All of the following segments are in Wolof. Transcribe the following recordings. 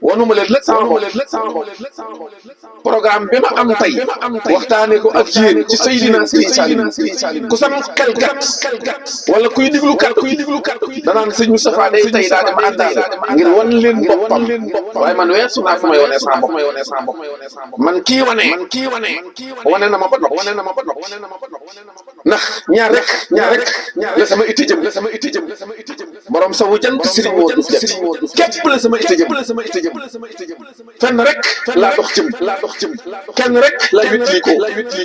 wanuma leen nag sama bopp programme bi ma am tey waxtaane ko ak yéen ci Seydina Serigne Saliou ku sam xel gàtt wala kuy diglu kat danaan sëñ Moustapha day tey daa dama àndaale ngir wan leen boppam waaye man weesu naa fu may wane sama bopp man kii wane na ma ba nopp ndax ñaar rek la sama itti jëm borom sawu jant Serigne Modou Diop képp la sama itti jëm fenn rek laa dox jëm kenn rek laa wétli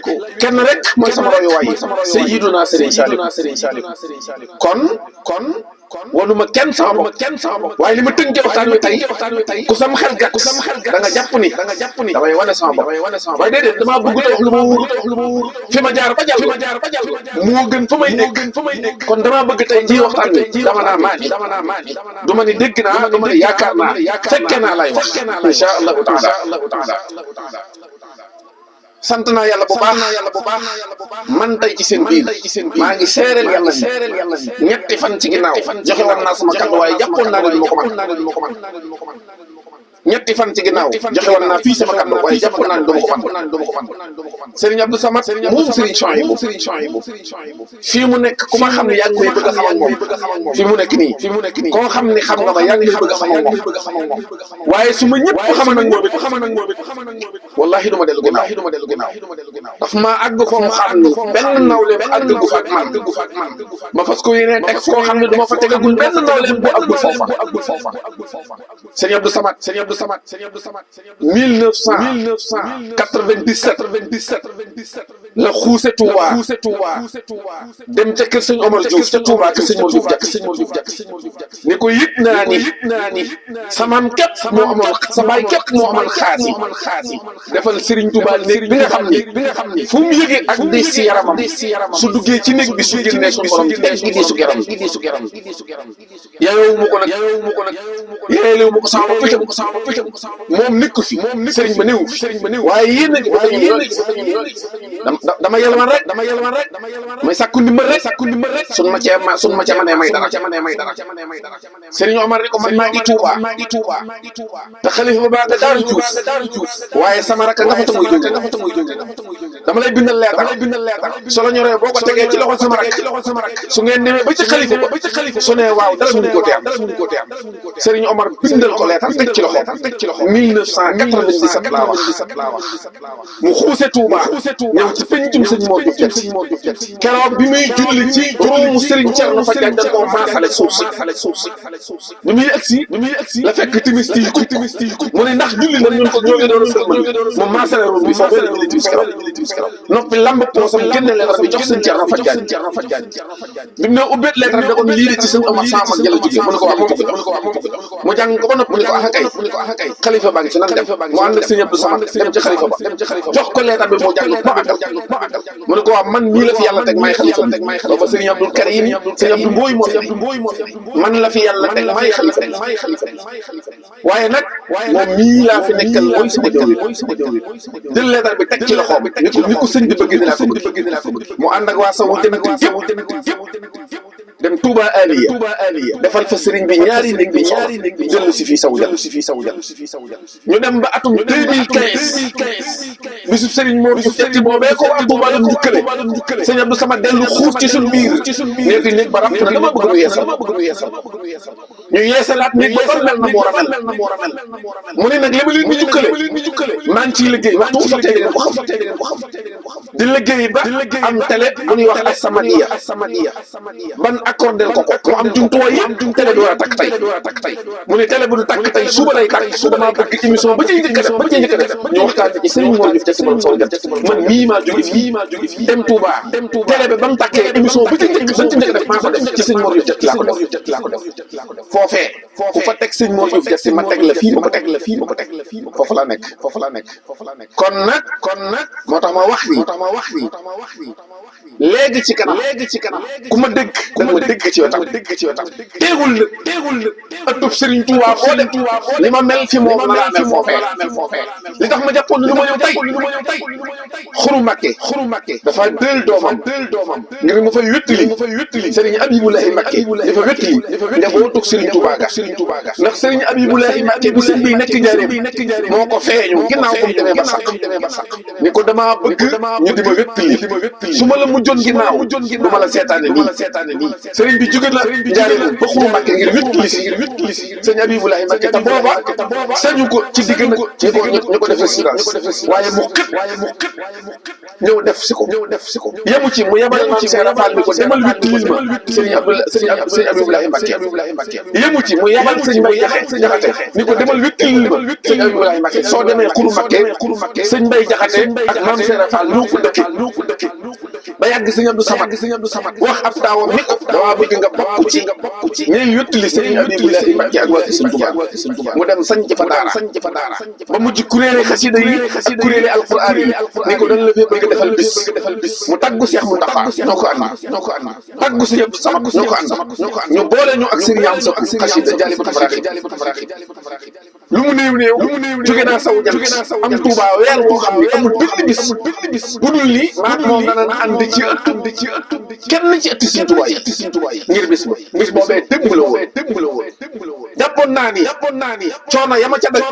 ko kenn rek mooy sama royuwaay Sayyiduna Serigne Saliou kon wanuma kenn sama bopp waaye li ma tënkee waxtaan wi tey ku sam xel gàtt da nga jàpp ni damay wane sama bopp waaye déedéet damaa bëgg te wax lu ma wóor fi ma jaar ba jàll moo gën fa may nekk kon damaa bëgg tey ji waxtaan wi dama naa maani du ma ni dégg naa du ma ni yaakaar naa fekke naa lay wax insha allahu taala sant naa yàlla bu baax man tey ci seen biir maa ngi seereel yàlla ni ñetti fan ci ginnaaw joxe woon naa sama kàddu waaye jàppoon naa ne du ma ko man ñetti fan ci ginnaaw joxe woon naa fii sama kàddu waaye jàppoon naa ne du ma ko man Serigne Abdou Samad moom Serigne Chouaïbou fii mu nekk ku ma xam ne yaa ngi may bëgg a xam ak moom fii mu nekk nii koo xam ne xam nga ma yaa ngi may bëgg a xam ak moom waaye su ma ñëpp xaman ak moom it wallahi du ma dellu ginnaaw daf maa àgg foo mu xam ni benn nawleem àgg gu fa ak man ma fas ko yéene teg foo xam ne du ma fa tegagul benn nawleem bu àggul foofa Serigne Abdou Samad 1997 la xuuse Touba dem ca kër sëñ Omar Diouf ca Touba kër sëñ Omar Diouf jàkk ni ko yëg naa ni samaam képp moo amoon sa baay képp moo amoon xaasi defal Serigne Touba néeg bi nga xam ni fu mu yëgee ak diis si yaramam su duggee ci néeg bi su génnee suñu borom teg gi diisu yaram yayowu mu ko nag yeelewu mu ko sama bopp moom nekku fi Serigne ba néew waaye yéen a dama yelwaan rek may sàkku ndimbal rek sun ma ca mënee may dara Serigne Omar ni ko man maa ngi Touba te xalifa ba baa nga Daaru Juuf waaye sama rakk nga fa tamuy jóge dama lay bindal leetar soo la ñoree boo ko tegee ci loxol sama rakk su ngeen demee ba ci xalifa ba su nee waaw dara mënu ko te am Serigne Omar bindal ko leetar teg ci loxo 1997 laa wax mu xuuse Touba ñëw ci pencum sëñ Mor Diouf keroog bi muy julli ci juróomu Serigne Thierno Fadiane dañ koo maasale suuf si bi muy agsi la fekk timis tiiku mu ne ndax julli na ñun ko ñoo ngi doon sëlmal mu maasale room bi foofu la julli timis keroog noppi lamb poosam génne leetar bi jox sëñ Thierno Fadiane bi mu ne ubbeet leetar bi da ko lii de ci sëñ Omar sama mag jëla jógee mu ne ko wax mu jàng ko ba noppi mu ne ko kay xalifa baa ngi ci nan dem mu ànd ak sëñ Abdou Samad dem ci xalifa ba jox ko leetar bi moo jàng ba àggal mu ne ko waaw man mii la fi yàlla teg may xalifa booba sëñ Abdou Karim sëñ Abdou Mbooy moo fi man la fi yàlla teg may xalifa waaye nag moom mii laa fi nekkal mooy sama jaww jël leetar bi teg ci loxoom ni ko sëñ bi bëgg ni laa ko bëgg mu ànd ak waa sawu jënati yëpp dem Touba Aliya defal fa sëriñ bi ñaari néeg bi jëllu si fii sawu jàll ñu dem ba atum 2015 bisub sëriñ Mor Diouf tetti boobee ko waa Touba doon njukkale sëñ Abdou Samad dellu xuus ci suñ biir néeg ba ràpp na dama bëgg nu yeesal ñu yeesalaat néeg ba ba mel na moo ramel mu ne nag li ma leen di jukkale maa ngi ciy liggéey waxtu bu sottee ngeen ko xam di liggéey ba am télé bu ñuy wax As-Samadiyya ban accordé ko mu am jumtuwaay yëpp télé bi war a takk tey mu ne télé bu du takk tey suba lay takk suba maa bëgg émission ba cay njëkk a def ñu waxtaan ci Serigne Mor Diouf ci borom Sow man mii maa jóge fii dem Touba télé bi ba mu takkee émission ba ci njëkk a def maa ko def ci Serigne Mor Diouf laa ko def foofee ku fa teg Serigne Mor Diouf ma teg la fii ma ko teg foofu la nekk kon nag moo tax ma wax ni léegi ci kanam ku ma dégg da nga ma dégg ci wetam teegul na ëttub Serigne Touba boo dem li ma mel fi moom laa mel foofee li tax ma jàppoon ni lu ma ñëw tey xuru Mbakke dafa dël doomam ngir mu fay wéttali Serigne Abibulahi Mbakke dafa wéttali njabootug Serigne Touba ga ndax Serigne Abibulahi Mbakke bi sëñ bi nekk njaareem moo ko feeñu ginnaaw bu mu demee ba sax ni ko damaa bëgg ñu di ma wéttali su ma la mujjoon ginnaaw du ma la seetaane nii Serigne bi jóge na njaareem ba xuru Mbakke ngir wéttali si sëñ Abibulahi Mbakke te booba sañu ko ci digg nag ñu ko def résidence waaye mu xët ñëw def si ko yemu ci mu yebal maam Seera Fall ni ko demal wéttali ma sëñ Abibulahi Mbakke yemu ci mu yebal sëñ Mbay Jaxate ni ko demal wéttali ma sëñ Abibulahi Mbakke soo demee xuru Mbakke sëñ Mbay Jaxate ak maam Seera Fall ñoo ko dëkke ba yàgg sëñ Abdou Samad wax ab taawam ni ko dama bëgg nga bokk ci ñuy wéttali sëñ Abibulahi Mbakke ak waa sëñ Touba mu dem sañ fa daara ba mujj kuréeli xasida yi ak kuréeli alquran yi ni ko dañ la fee bëgg defal bis mu taggu Cheikh Mountakha ñoo ko andi taggu sëñ Abdou Samad ñoo ko andi ñu boole ñu ak sëriñ am sa xasida Jaalibatu Maraaxib lu mu néew jóge naa saw jant am Touba weer woo xam ne amul benn bis bu dul ni maak moom danañ ànd ci ëttu kenn ci ëtti Sëriñ Touba yi ngir bis boobee démb la woon jàppoon naa ni coono yama ca daj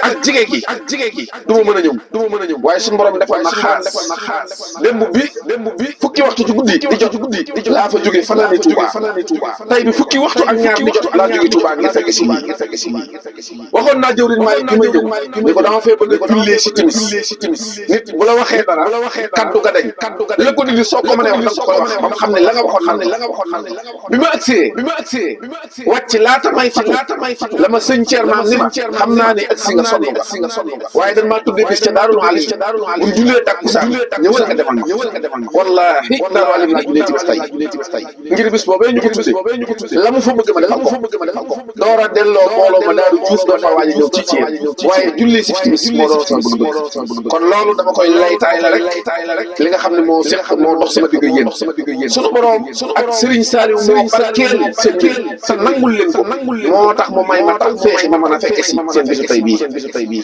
ak jige gi du ma mën a ñëw waaye suñu borom defal na xaas démb bi fukki waxtu ci guddi di jot laa fa jóge fanaane Touba tey bi fukki waxtu ak ñaar di jot laa jóge Touba ngir fekk si waxoon naa jëwriñ Malick bi may ñëw ni ko dama fee bëgg a jullee si timis nit bu la waxee dara kaddu ga dañ la ko di soo ko mënee wax da nga ko wax ba xam ne la nga waxoon bi ma agsee wàcc laata may fatu la ma sëñ Thierno ni ma xam naa ne agsi nga sonn nga waaye dañ maa tuddee bis ca Daarul Alim bu jullee takkusaan ñëwal nga demal ma wallahi Daarul Alim laa jullee timis tey ngir bis boobee ñu ko tuddee la mu fa bëgg ma defal ko door a delloo mbooloo ma Daaru Juuf doo fa waaji ñëw ci waaye julli si timis moo doon sama bëgg kon loolu dama koy laytaay la rek li nga xam ne moo dox sama digg yéen sunu borom ak Serigne Saliou moo barkeel seen mbir te nangul leen ko moo tax mu may ma tax feexi ma mën a fekke si seen bisu tey bii